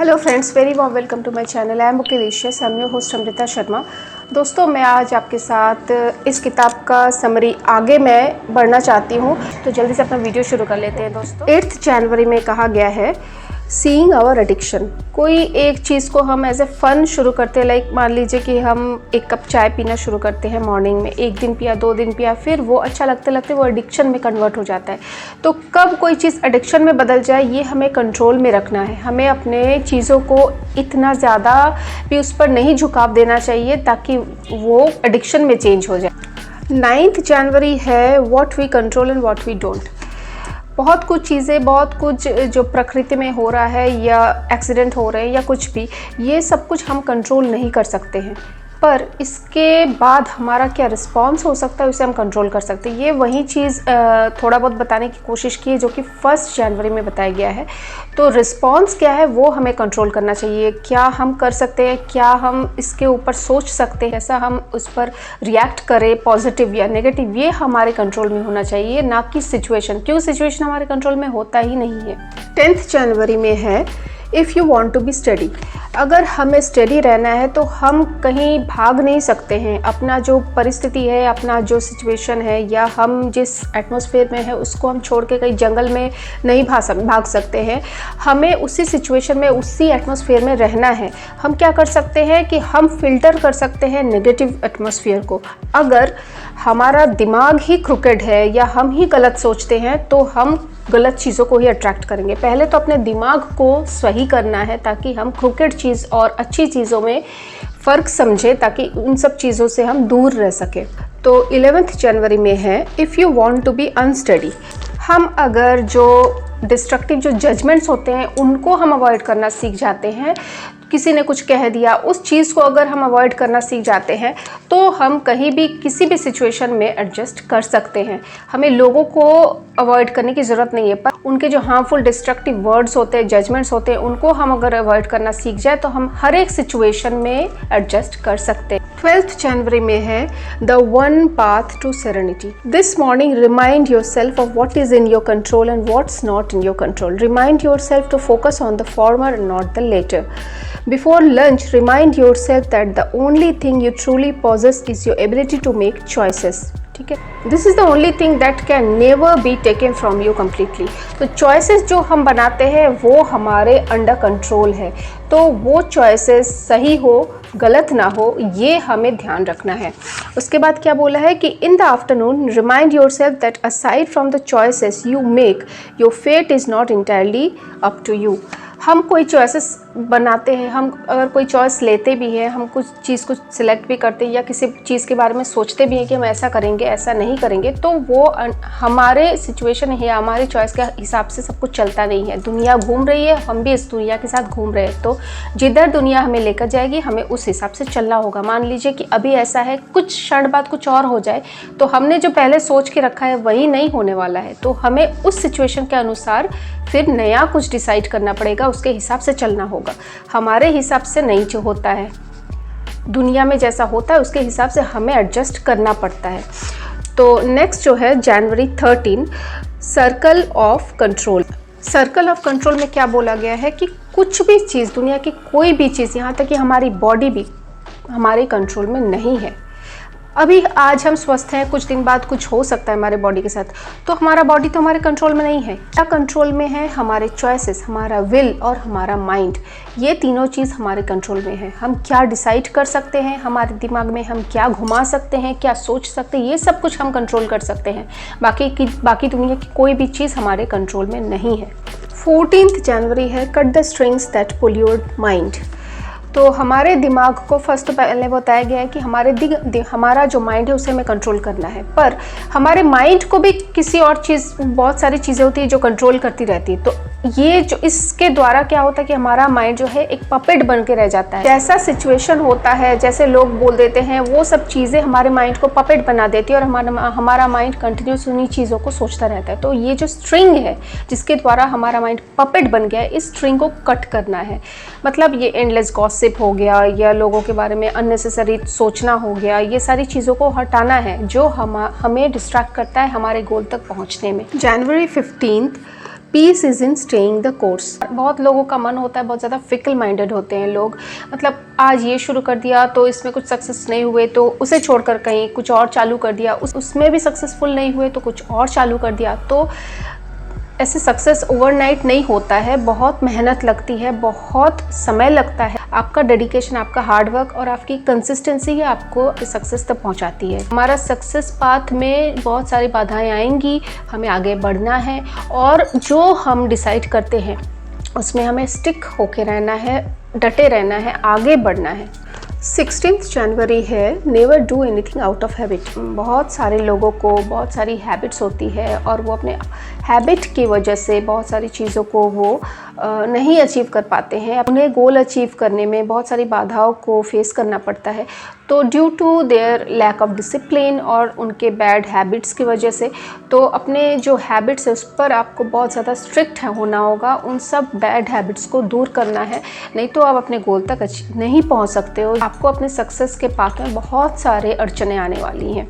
Hello friends, very warm welcome to my channel. I am Bookilicious, I am your host Amrita Sharma. दोस्तों, मैं आज आपके साथ इस किताब का समरी आगे मैं बढ़ना चाहती हूँ, तो जल्दी से अपना वीडियो शुरू कर लेते हैं। दोस्तों, 8 जनवरी में कहा गया है सीइंग आवर एडिक्शन। कोई एक चीज़ को हम एज ए फन शुरू करते हैं, लाइक मान लीजिए कि हम एक कप चाय पीना शुरू करते हैं मॉर्निंग में, 1 दिन पिया, 2 दिन पिया, फिर वो अच्छा लगते लगते वो एडिक्शन में कन्वर्ट हो जाता है। तो कब कोई चीज़ एडिक्शन में बदल जाए, ये हमें कंट्रोल में रखना है। हमें अपने चीज़ों को इतना ज़्यादा भी उस पर नहीं झुकाव देना चाहिए ताकि वो एडिक्शन में चेंज हो जाए। 9 जनवरी है what we control and what we don't. बहुत कुछ चीज़ें, बहुत कुछ जो प्रकृति में हो रहा है या एक्सीडेंट हो रहे हैं या कुछ भी, ये सब कुछ हम कंट्रोल नहीं कर सकते हैं, पर इसके बाद हमारा क्या रिस्पॉन्स हो सकता है उसे हम कंट्रोल कर सकते हैं। ये वही चीज़ थोड़ा बहुत बताने की कोशिश की है जो कि 1 जनवरी में बताया गया है। तो रिस्पॉन्स क्या है वो हमें कंट्रोल करना चाहिए। क्या हम कर सकते हैं, क्या हम इसके ऊपर सोच सकते हैं, ऐसा हम उस पर रिएक्ट करें पॉजिटिव या नेगेटिव, ये हमारे कंट्रोल में होना चाहिए, ना कि सिचुएशन। क्यों सिचुएशन हमारे कंट्रोल में होता ही नहीं है। 10 जनवरी में है if you want to be steady. अगर हमें स्टडी रहना है तो हम कहीं भाग नहीं सकते हैं। अपना जो परिस्थिति है, अपना जो सिचुएशन है, या हम जिस एटमॉस्फेयर में है उसको हम छोड़ के कहीं जंगल में नहीं भाग सकते हैं। हमें उसी सिचुएशन में, उसी एटमॉस्फेयर में रहना है। हम क्या कर सकते हैं कि हम फिल्टर कर सकते हैं नेगेटिव एटमॉस्फेयर को। अगर हमारा दिमाग ही क्रुकेड है या हम ही गलत सोचते हैं तो हम गलत चीज़ों को ही अट्रैक्ट करेंगे। पहले तो अपने दिमाग को सही करना है ताकि हम क्रुकेड चीज़ और अच्छी चीज़ों में फ़र्क समझें, ताकि उन सब चीज़ों से हम दूर रह सकें। तो 11 जनवरी में है if you want to be unsteady. हम अगर जो डिस्ट्रक्टिव जो जजमेंट्स होते हैं उनको हम अवॉइड करना सीख जाते हैं, किसी ने कुछ कह दिया, उस चीज़ को अगर हम अवॉइड करना सीख जाते हैं तो हम कहीं भी किसी भी सिचुएशन में एडजस्ट कर सकते हैं। हमें लोगों को अवॉइड करने की ज़रूरत नहीं है, पर उनके जो हार्मफुल डिस्ट्रक्टिव वर्ड्स होते हैं, जजमेंट्स होते हैं, उनको हम अगर अवॉइड करना सीख जाए तो हम हर एक सिचुएशन में एडजस्ट कर सकते हैं। 12 जनवरी में है the one path to serenity. This morning remind yourself of what is in your control and what's not in your control. Remind yourself to focus on the former and not the latter. Before lunch, remind yourself that the only thing you truly possess is your ability to make choices. ठीक है, this is the only thing that can never be taken from you completely. तो choices जो हम बनाते हैं वो हमारे under control है, तो वो चॉइसेस सही हो, गलत ना हो, ये हमें ध्यान रखना है। उसके बाद क्या बोला है कि in the afternoon remind yourself that aside from the choices you make, your fate is not entirely up to you. हम कोई चॉइसेस बनाते हैं, हम अगर कोई चॉइस लेते भी हैं, हम कुछ चीज़ को सिलेक्ट भी करते हैं या किसी चीज़ के बारे में सोचते भी हैं कि हम ऐसा करेंगे, ऐसा नहीं करेंगे, तो वो हमारे सिचुएशन है, हमारी चॉइस के हिसाब से सब कुछ चलता नहीं है। दुनिया घूम रही है, हम भी इस दुनिया के साथ घूम रहे हैं, तो जिधर दुनिया हमें लेकर जाएगी हमें उस हिसाब से चलना होगा। मान लीजिए कि अभी ऐसा है, कुछ क्षण बाद कुछ और हो जाए, तो हमने जो पहले सोच के रखा है वही नहीं होने वाला है, तो हमें उस सिचुएशन के अनुसार फिर नया कुछ डिसाइड करना पड़ेगा, उसके हिसाब से चलना होगा। हमारे हिसाब से नहीं जो होता है, दुनिया में जैसा होता है उसके हिसाब से हमें एडजस्ट करना पड़ता है। तो नेक्स्ट जो है जनवरी 13, circle of control. Circle of control में क्या बोला गया है कि कुछ भी चीज़, दुनिया की कोई भी चीज़, यहाँ तक कि हमारी बॉडी भी हमारे कंट्रोल में नहीं है। अभी आज हम स्वस्थ हैं, कुछ दिन बाद कुछ हो सकता है हमारे बॉडी के साथ, तो हमारा बॉडी तो हमारे कंट्रोल में नहीं है। क्या कंट्रोल में है? हमारे चॉइसेस, हमारा विल और हमारा माइंड, ये तीनों चीज़ हमारे कंट्रोल में है। हम क्या डिसाइड कर सकते हैं, हमारे दिमाग में हम क्या घुमा सकते हैं, क्या सोच सकते हैं, ये सब कुछ हम कंट्रोल कर सकते हैं। बाकी दुनिया की कोई भी चीज़ हमारे कंट्रोल में नहीं है। 14 जनवरी है cut the strings that pull your mind. तो हमारे दिमाग को फर्स्ट तो पहले बताया गया है कि हमारा जो माइंड है उसे हमें कंट्रोल करना है, पर हमारे माइंड को भी किसी और चीज़, बहुत सारी चीज़ें होती है जो कंट्रोल करती रहती है। तो ये जो इसके द्वारा क्या होता है कि हमारा माइंड जो है एक पपेट बन के रह जाता है। जैसा सिचुएशन होता है, जैसे लोग बोल देते हैं, वो सब चीज़ें हमारे माइंड को पपेट बना देती है और हमारा माइंड कंटिन्यूस उन्हीं चीज़ों को सोचता रहता है। तो ये जो स्ट्रिंग है जिसके द्वारा हमारा माइंड पपेट बन गया है, इस स्ट्रिंग को कट करना है। मतलब ये एंडलेस गॉसिप हो गया या लोगों के बारे में अननेसेसरी सोचना हो गया, ये सारी चीज़ों को हटाना है जो हमें डिस्ट्रैक्ट करता है हमारे गोल तक पहुँचने में। जनवरी 15 peace is in staying the course. बहुत लोगों का मन होता है, बहुत ज़्यादा फिकल माइंडेड होते हैं लोग, मतलब आज ये शुरू कर दिया तो इसमें कुछ सक्सेस नहीं हुए तो उसे छोड़कर कहीं कुछ और चालू कर दिया, उसमें भी सक्सेसफुल नहीं हुए तो कुछ और चालू कर दिया। तो ऐसे सक्सेस ओवरनाइट नहीं होता है, बहुत मेहनत लगती है, बहुत समय लगता है। आपका डेडिकेशन, आपका हार्डवर्क और आपकी कंसिस्टेंसी ही आपको सक्सेस तक पहुंचाती है। हमारा सक्सेस पाथ में बहुत सारी बाधाएं आएंगी, हमें आगे बढ़ना है और जो हम डिसाइड करते हैं उसमें हमें स्टिक होके रहना है, डटे रहना है, आगे बढ़ना है। 16 जनवरी है, never do anything out of habit. बहुत सारे लोगों को बहुत सारी हैबिट्स होती है और वो अपने हैबिट की वजह से बहुत सारी चीज़ों को वो नहीं अचीव कर पाते हैं। उन्हें गोल अचीव करने में बहुत सारी बाधाओं को फेस करना पड़ता है। तो due to their lack of discipline और उनके बैड हैबिट्स की वजह से, तो अपने जो हैबिट्स है उस पर आपको बहुत ज़्यादा स्ट्रिक्ट होना होगा, उन सब बैड हैबिट्स को दूर करना है, नहीं तो आप अपने गोल तक नहीं पहुंच सकते हो। आपको अपने सक्सेस के पाथ में बहुत सारे अड़चने आने वाली हैं।